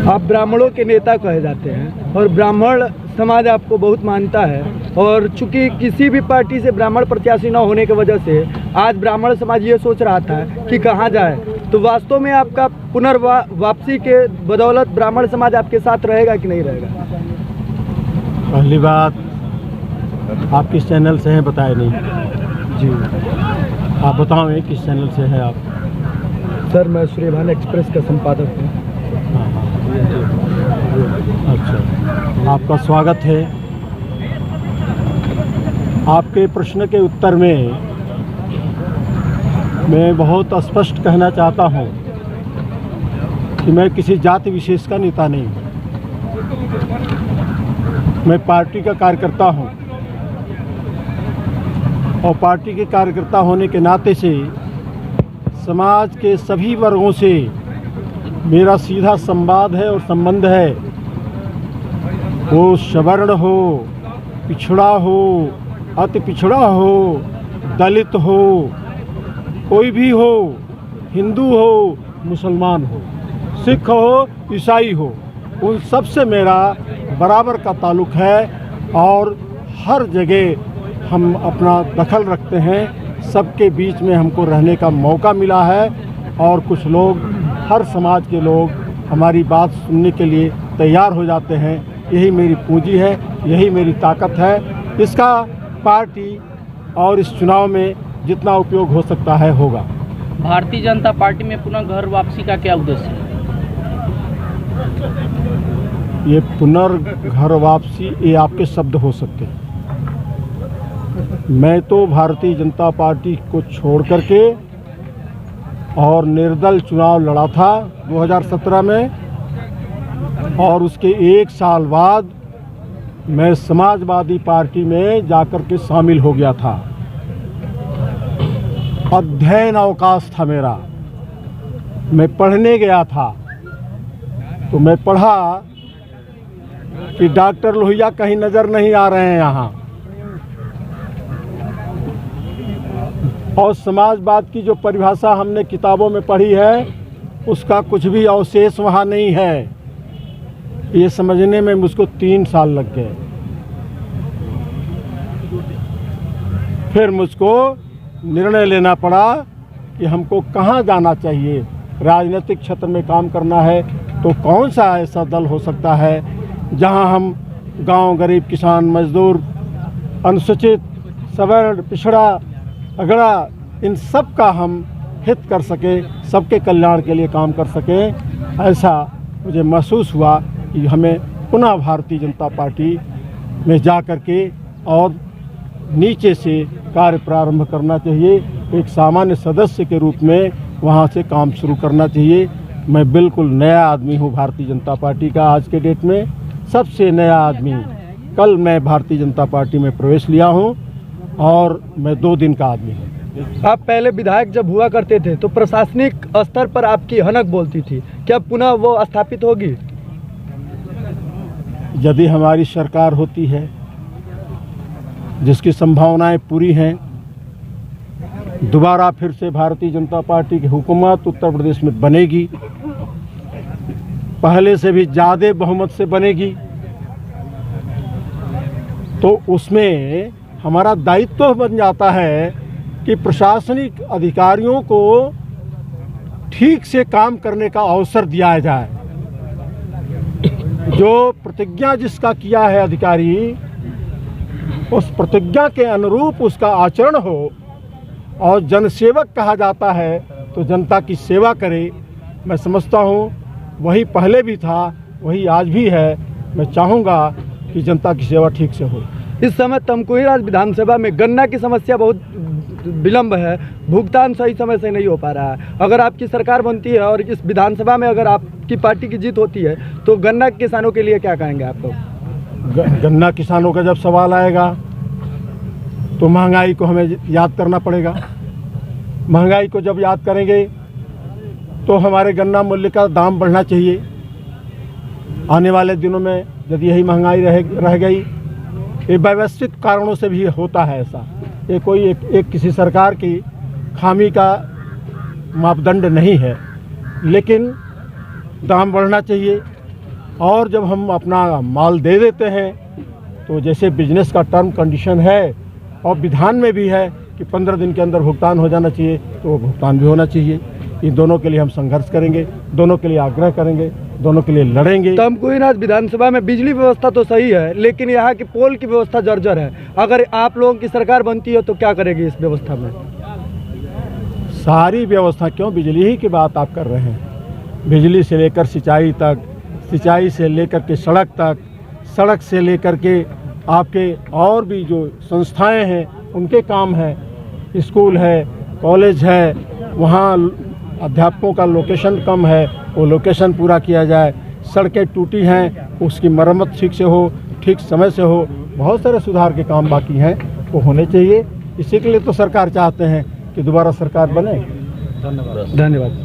आप ब्राह्मणों के नेता कहे जाते हैं और ब्राह्मण समाज आपको बहुत मानता है, और चूंकि किसी भी पार्टी से ब्राह्मण प्रत्याशी न होने की वजह से आज ब्राह्मण समाज ये सोच रहा था कि कहाँ जाए, तो वास्तव में आपका पुनर्वापसी के बदौलत ब्राह्मण समाज आपके साथ रहेगा कि नहीं रहेगा? पहली बात, आप किस चैनल से हैं बताए नहीं जी, आप बताओ किस चैनल से हैं आप? सर मैं सूर्यभान एक्सप्रेस का संपादक हूँ। अच्छा, आपका स्वागत है। आपके प्रश्न के उत्तर में मैं बहुत स्पष्ट कहना चाहता हूँ कि मैं किसी जाति विशेष का नेता नहीं हूँ। मैं पार्टी का कार्यकर्ता हूँ और पार्टी के कार्यकर्ता होने के नाते से समाज के सभी वर्गों से मेरा सीधा संवाद है और संबंध है। वो सवर्ण हो, पिछड़ा हो, अति पिछड़ा हो, दलित हो, कोई भी हो, हिंदू हो, मुसलमान हो, सिख हो, ईसाई हो, उन सब से मेरा बराबर का ताल्लुक़ है और हर जगह हम अपना दखल रखते हैं। सबके बीच में हमको रहने का मौका मिला है और कुछ लोग, हर समाज के लोग हमारी बात सुनने के लिए तैयार हो जाते हैं। यही मेरी पूंजी है, यही मेरी ताकत है। इसका पार्टी और इस चुनाव में जितना उपयोग हो सकता है होगा। भारतीय जनता पार्टी में पुनः घर वापसी का क्या उद्देश्य है? ये पुनर्घर वापसी, ये आपके शब्द हो सकते हैं। मैं तो भारतीय जनता पार्टी को छोड़ करके और निर्दल चुनाव लड़ा था 2017 में, और उसके एक साल बाद मैं समाजवादी पार्टी में जाकर के शामिल हो गया था। अध्ययन अवकाश था मेरा, मैं पढ़ने गया था। तो मैं पढ़ा कि डॉक्टर लोहिया कहीं नज़र नहीं आ रहे हैं यहाँ, और समाजवाद की जो परिभाषा हमने किताबों में पढ़ी है उसका कुछ भी अवशेष वहाँ नहीं है। ये समझने में मुझको 3 साल लग गए। फिर मुझको निर्णय लेना पड़ा कि हमको कहाँ जाना चाहिए। राजनीतिक क्षेत्र में काम करना है तो कौन सा ऐसा दल हो सकता है जहाँ हम गांव, गरीब, किसान, मजदूर, अनुसूचित, सवर्ण, पिछड़ा, अगड़ा, इन सब का हम हित कर सके, सबके कल्याण के लिए काम कर सके। ऐसा मुझे महसूस हुआ कि हमें पुनः भारतीय जनता पार्टी में जा कर के और नीचे से कार्य प्रारंभ करना चाहिए। एक सामान्य सदस्य के रूप में वहाँ से काम शुरू करना चाहिए। मैं बिल्कुल नया आदमी हूँ भारतीय जनता पार्टी का, आज के डेट में सबसे नया आदमी। कल मैं भारतीय जनता पार्टी में प्रवेश लिया हूँ और मैं 2 दिन का आदमी हूँ। आप पहले विधायक जब हुआ करते थे तो प्रशासनिक स्तर पर आपकी हनक बोलती थी, क्या पुनः वो स्थापित होगी? यदि हमारी सरकार होती है, जिसकी संभावनाएं पूरी हैं, दोबारा फिर से भारतीय जनता पार्टी की हुकूमत उत्तर प्रदेश में बनेगी, पहले से भी ज़्यादा बहुमत से बनेगी, तो उसमें हमारा दायित्व बन जाता है कि प्रशासनिक अधिकारियों को ठीक से काम करने का अवसर दिया जाए। जो प्रतिज्ञा जिसका किया है अधिकारी, उस प्रतिज्ञा के अनुरूप उसका आचरण हो, और जनसेवक कहा जाता है तो जनता की सेवा करे। मैं समझता हूँ वही पहले भी था, वही आज भी है। मैं चाहूँगा कि जनता की सेवा ठीक से हो। इस समय तमकुही राज विधानसभा में गन्ना की समस्या बहुत विलंब है, भुगतान सही समय से नहीं हो पा रहा है। अगर आपकी सरकार बनती है और इस विधानसभा में अगर आपकी पार्टी की जीत होती है तो गन्ना किसानों के लिए क्या कहेंगे आप लोग? गन्ना किसानों का जब सवाल आएगा तो महंगाई को हमें याद करना पड़ेगा। महंगाई को जब याद करेंगे तो हमारे गन्ना मूल्य का दाम बढ़ना चाहिए। आने वाले दिनों में यदि यही महंगाई रह गई, ये व्यवस्थित कारणों से भी होता है ऐसा। ये कोई एक किसी सरकार की खामी का मापदंड नहीं है, लेकिन दाम बढ़ना चाहिए। और जब हम अपना माल दे देते हैं तो जैसे बिजनेस का टर्म कंडीशन है और विधान में भी है कि 15 दिन के अंदर भुगतान हो जाना चाहिए, तो वो भुगतान भी होना चाहिए। इन दोनों के लिए हम संघर्ष करेंगे, दोनों के लिए आग्रह करेंगे, दोनों के लिए लड़ेंगे। तो हमको आज विधानसभा में बिजली व्यवस्था तो सही है, लेकिन यहाँ की पोल की व्यवस्था जर्जर है। अगर आप लोगों की सरकार बनती है तो क्या करेगी इस व्यवस्था में? सारी व्यवस्था, क्यों बिजली ही की बात आप कर रहे हैं, बिजली से लेकर सिंचाई तक, सिंचाई से लेकर के सड़क तक, सड़क से लेकर के आपके और भी जो संस्थाएं हैं उनके काम हैं, स्कूल है, कॉलेज है, वहाँ अध्यापकों का लोकेशन कम है, वो लोकेशन पूरा किया जाए। सड़कें टूटी हैं, उसकी मरम्मत ठीक से हो, ठीक समय से हो। बहुत सारे सुधार के काम बाकी हैं, वो होने चाहिए। इसी के लिए तो सरकार चाहते हैं कि दोबारा सरकार बने। धन्यवाद।